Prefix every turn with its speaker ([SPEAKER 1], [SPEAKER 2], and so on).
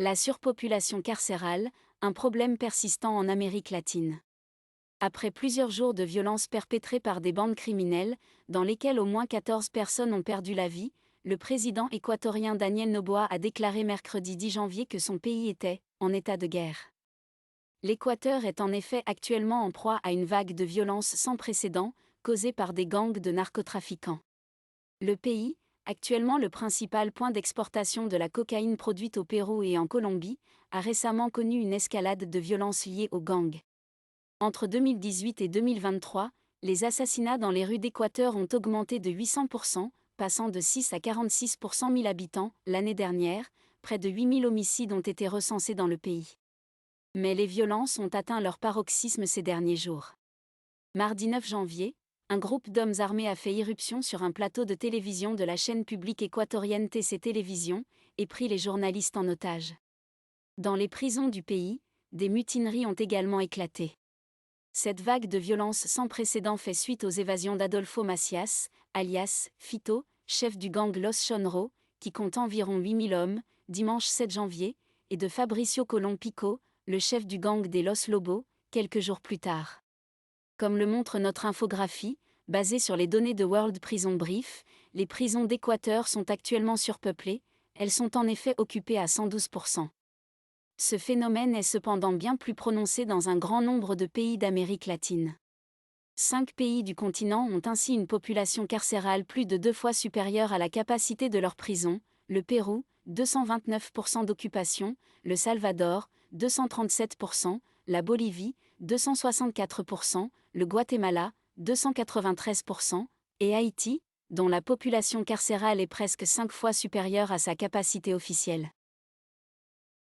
[SPEAKER 1] La surpopulation carcérale, un problème persistant en Amérique latine. Après plusieurs jours de violences perpétrées par des bandes criminelles, dans lesquelles au moins 14 personnes ont perdu la vie, le président équatorien Daniel Noboa a déclaré mercredi 10 janvier que son pays était en état de guerre. L'Équateur est en effet actuellement en proie à une vague de violence sans précédent, causée par des gangs de narcotrafiquants. Le pays, actuellement le principal point d'exportation de la cocaïne produite au Pérou et en Colombie, a récemment connu une escalade de violences liées aux gangs. Entre 2018 et 2023, les assassinats dans les rues d'Équateur ont augmenté de 800%, passant de 6 à 46 pour 100 000 habitants. L'année dernière, près de 8 000 homicides ont été recensés dans le pays. Mais les violences ont atteint leur paroxysme ces derniers jours. Mardi 9 janvier, un groupe d'hommes armés a fait irruption sur un plateau de télévision de la chaîne publique équatorienne TC Télévision et pris les journalistes en otage. Dans les prisons du pays, des mutineries ont également éclaté. Cette vague de violence sans précédent fait suite aux évasions d'Adolfo Macias, alias Fito, chef du gang Los Chonro, qui compte environ 8000 hommes, dimanche 7 janvier, et de Fabricio Colón Pico, le chef du gang des Los Lobos, quelques jours plus tard. Comme le montre notre infographie, basée sur les données de World Prison Brief, les prisons d'Équateur sont actuellement surpeuplées, elles sont en effet occupées à 112%. Ce phénomène est cependant bien plus prononcé dans un grand nombre de pays d'Amérique latine. 5 pays du continent ont ainsi une population carcérale plus de 2 fois supérieure à la capacité de leurs prisons: le Pérou, 229% d'occupation, le Salvador, 237%, la Bolivie, 264%, le Guatemala, 293%, et Haïti, dont la population carcérale est presque 5 fois supérieure à sa capacité officielle.